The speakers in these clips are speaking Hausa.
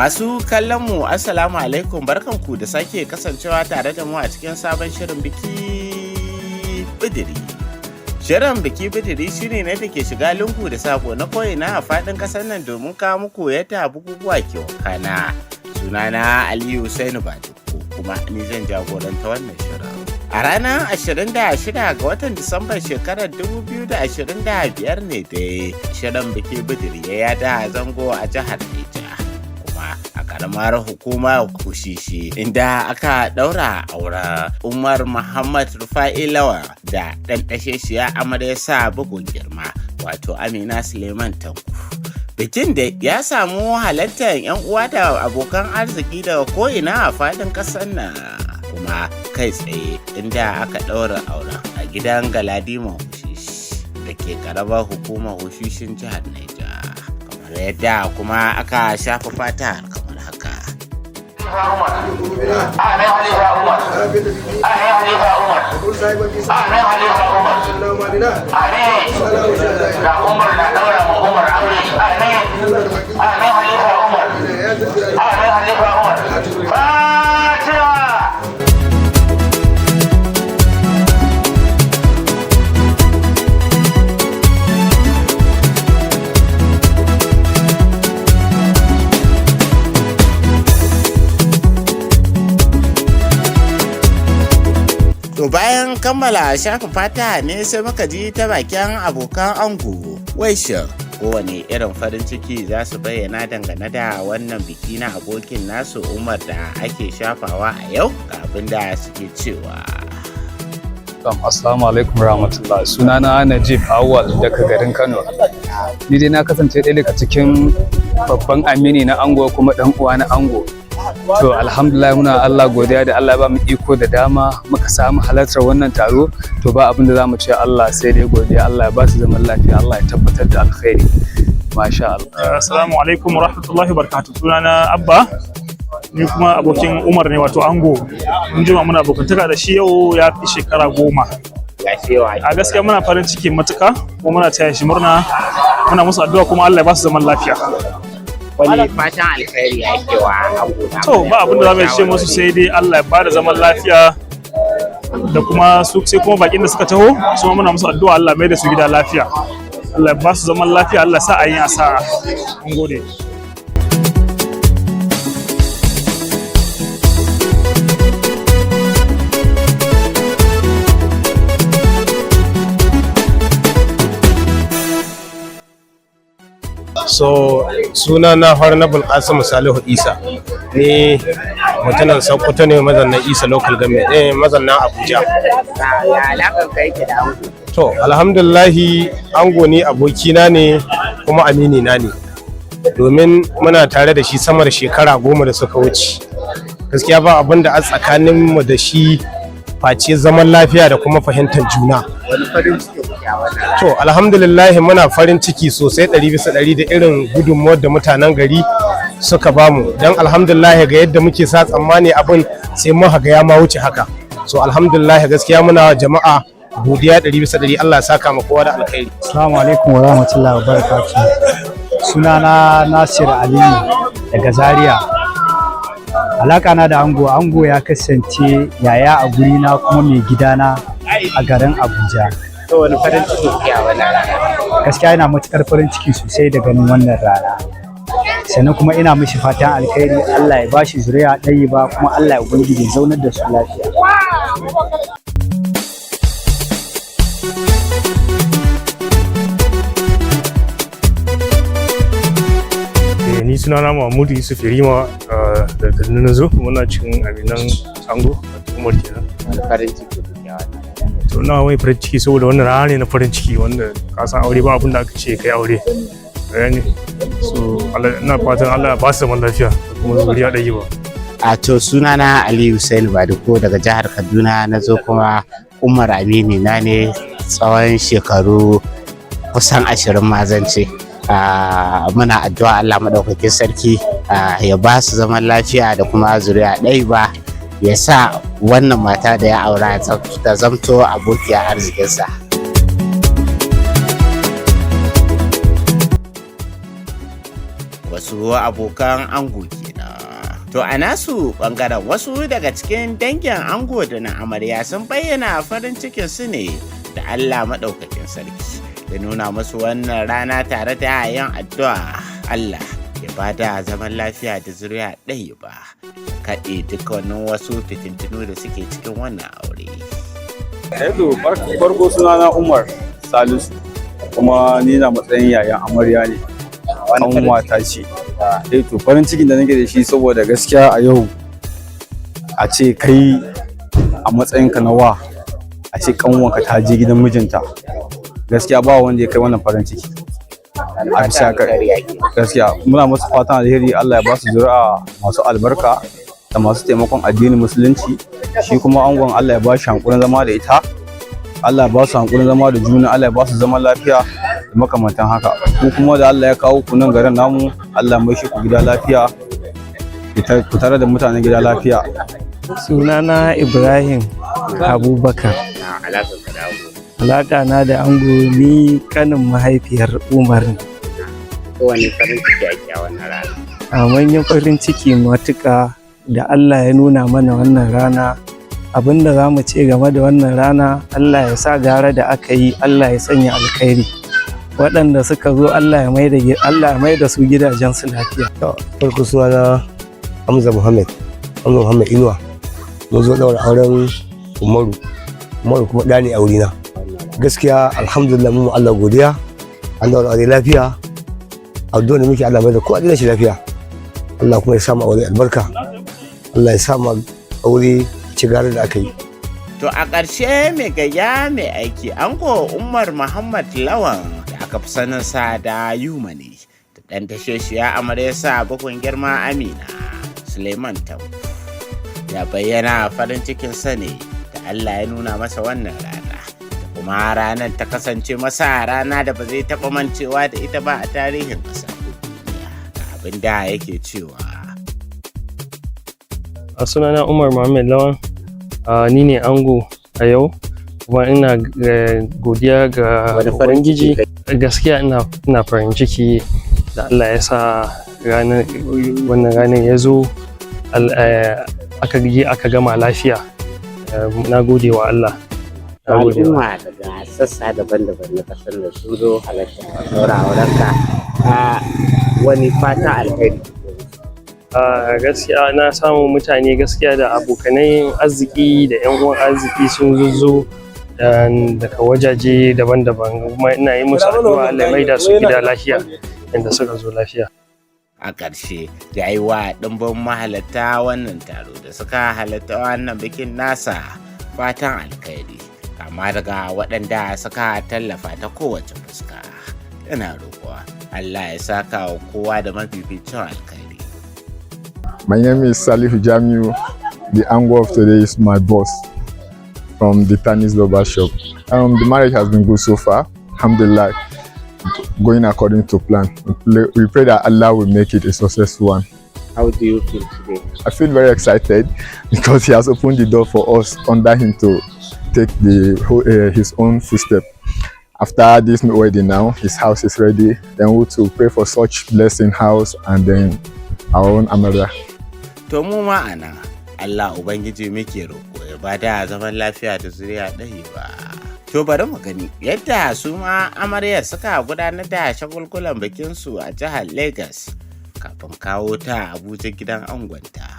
Masu kallon mu assalamu alaikum, barkanku da sake kasancewa tare da mu a cikin sabon shirin biki bidiri. Shirin biki bidiri shine ne da ke shiga lungu da sako na ko'ina a faɗin ƙasar nan domin kawo muku yadda bukukuwa ke wakana. Sunana Aliyu Sainu Badiko kuma ni zan jagoranta wannan shirin. A ranar 26 ga watan Disambar shekarar 2025 ne dai shirin biki bidiri ya yada zango a jihar Niger. A karamar hukumar wushishi inda aka daura auren Umar Muhammad lawan da ɗan ɗasheshiya amaryarsa bugun girma wato Amina Suleiman Tanku. Bikin da ya samu halartar 'yan uwa da abokan arziki daga ko'ina a faɗin ƙasar nan kuma kai tsaye inda aka ɗaura auren a gidan Galadiman wushishi da ke karamar hukumar wushishin jihar Niger. Yadda kuma aka shafa fata kamar haka. To bayan kammala shafa fata ne sai muka ji ta bakin abokan ango waishin kowane irin farin ciki za su bayyana dangane da wannan biki na abokin nasu Umar da ake shafawa a yau ga abin da suke cewa. Assalamu alaikum rahmatullah, sunana Najib Awal daga garin Kano. Ni dai na kasance ɗaya daga cikin babban amini na ango kuma ɗan uwa na ango. To alhamdulillah muna Allah godiya da Allah ba mu iko da dama muka samu halartar wannan taro, to ba abin da zamu ce Allah sai dai godiya. Allah ya ba su zaman lafiya, Allah ya tabbatar da alkhairi. Masha Allah. Assalamu alaikum warahmatullahi wabarakatuh. Sunana Abba, ni kuma abokin Umar ne wato ango. Mun jima muna abokantaka da shi yau ya fi shekara 10. A gaskiya muna farin ciki matuka kuma muna taya shi murna, muna musu addu'a kuma Allah ya ba su zaman lafiya. Wani fatan alkhairi ake wa ango? To ba abin da za mu ce musu sai dai Allah ya bada zaman lafiya da kuma su sai kuma bakin da suka taho su muna musu addu'a Allah mai da su gida lafiya. Allah ya ba su zaman lafiya, Allah sa a yi asa'a. Mun gode. So suna na Honorable Qasim Salihu Isa, ni mutumin Sokoto ne, mazannan Isa local government mazannan Abuja. Ya alaƙar kai ke da ango? To alhamdulillahi ango ne abokina ne kuma amini na ne, domin muna tare da shi sama da shekara 10 da suka wuce. Gaskiya ba abin da a tsakanin mu da shi face zaman lafiya da kuma fahimtar juna. Wani farin ciki kuke a wannan? To alhamdulillah muna farin ciki sosai 100% da irin gudunmuwar da mutanen gari suka bamu, don alhamdulillah ga yadda muke sa tsammani abin sai mun haga ya ma wuce haka. So alhamdulillah gaskiya muna jama'a godiya 100% Allah ya saka mu kowa da alkhairi. Assalamu alaikum wa rahmatullahi wa barakatuh. Sunana Nasir Aliyu daga Zaria. Alaka na da ango ya kasance yaya a gurina kuma mai gidana a garin Abuja. To wani farin ciki kuke a wannan rana? Gaskiya ina matukar farin ciki sosai da ganin wannan rana. Sannan kuma ina mishi fatan alkhairi, Allah ya bashi zuriya ɗayi ba kuma Allah ya ubangiji zaunar da su lafiya. Ni sunana Mahmud Yusuf Yarima da Kaduna zo, muna cikin aminan ango Umar kenan. Wani farin ciki kuke a wannan? To na wani farin ciki saboda wannan rana ne na farin ciki wanda ka san aure ba abin da aka ce kai aure. Gani. So ina fatan Allah ya ba su zaman lafiya da kuma zuriya ɗaya ba. A to sunana Aliyu Sainu Badiko daga jihar Kaduna na zo kuma Umar amini na ne tsawon shekaru kusan 20 mazance. Muna addu'a Allah maɗaukakin sarki ya ba su zaman lafiya da kuma zuriya ɗaya ba, ya sa wannan mata da ya aura ta zamto abokiya arzikinsa. Wasu abokan ango kenan To a nasu ɓangaren wasu daga cikin dangin ango da na amarya sun bayyana farin cikin su ne da Allah maɗaukakin sarki da nuna musu wannan rana tare da yin addu'a Allah ya bada zaman lafiya da zuriya ɗaya ba kaɗe dukkanin wasu fitintunu da suke cikin wannan aure. Hello, farko sunana Umar Salisu kuma ni na matsayin yayan amarya ne. An wata ce. To farin cikin da nake da shi saboda gaskiya a yau a ce kai a matsayinka na wa a ce kanwanka ta je gidan mijinta gaskiya ba wanda ya kai wannan farin ciki. A bisa gaskiya muna masu fatan alheri Allah ya ba su zuri'a masu albarka da masu taimakon addinin musulunci shi kuma angon Allah ya ba shi hankurin zama da ita Allah ya ba su hankurin zama da juna Allah ya ba su zaman lafiya da makamantan haka ko kuma da Allah ya kawo ku nan garin namu Allah mai shi ku gida lafiya ku tare da mutanen gida lafiya. Sunana Ibrahim Abubakar. Alaƙa na da ango ni kanin mahaifiyar Umar ne. Wani farin ciki ake a wannan rana? A manyan farin ciki matuƙa da Allah ya nuna mana wannan rana. Abinda za mu ce game da wannan rana Allah ya sa gara da aka yi Allah ya sanya alkhairi. Waɗanda suka zo Allah ya mai da su gidajensu lafiya. Farko sunana Hamza Muhammad Inuwa. Mun zo ɗaura auren Umaru kuma ɗa ne a wurina. Gaskiya alhamdulillah mun Allah godiya. An ɗaura aure lafiya. Addu'a da muke Allah mai da kowa gidan shi lafiya. Allah kuma ya sa mu aure albarka. Allah ya sa mu aure cigara da aka yi. To a ƙarshe mai gayya mai aiki ango Umar Muhammad lawan da aka fi sanin sa da Yumani da ɗan tasheshiya amaryarsa bakon girma Amina Suleiman Tamu ya bayyana farin cikin sa ne da Allah ya nuna masa wannan rana da kuma ranar ta kasance masa rana da ba zai taɓa mancewa da ita ba a tarihin ƙasa duniya da abin da yake cewa. A sunana Umar Muhammad lawan. Ni ne ango a yau kuma ina godiya ga Ubangiji. Gaskiya ina farin ciki da Allah ya sa wannan ranar ya zo aka gama lafiya. Na gode wa Allah. Al'umma daga sassa daban-daban na kasar da sun zo halartar ɗaura aurenka wani fata alheri. Gaskiya na samu mutane gaskiya da abokanai arziki da 'yan uwan arziki sun zo daga wajaje daban-daban kuma ina yi musu addu'a Allah mai da su gida lafiya inda suka zo lafiya. A ƙarshe ya yi wa ɗimbin mahalarta wannan taro da suka halatta wannan bikin nasa fatan alkhairi kama daga waɗanda suka tallafa ta kowace fuska. Yana roƙuwa Allah ya saka wa kowa da mafificin alkhairi. My name is Salihu Jamiu. The angle of today is my boss from the Tanis Barber Shop. The marriage has been good so far. Alhamdulillah, going according to plan. We pray that Allah will make it a successful one. How do you feel today? I feel very excited because he has opened the door for us under him to take his own footstep. After this wedding now, his house is ready. Then we will pray for such blessing house and then our own Amaria. To mu ma'ana Allah Ubangiji muke roƙo ya bada zaman lafiya da zuriya ɗaya ba. To bari mu gani yadda su ma amaryar suka gudanar da shagulgulan bikinsu a jihar Lagos kafin kawo ta Abuja gidan angonta.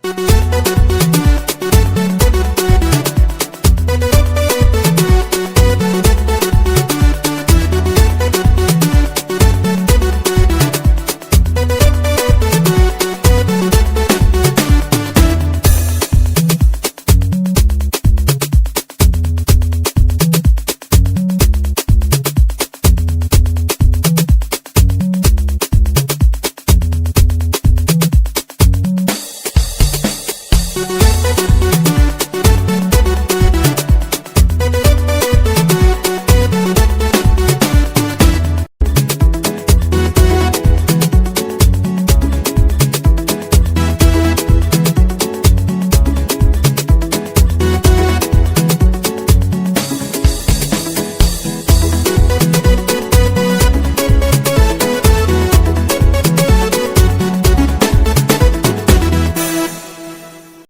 Thank you.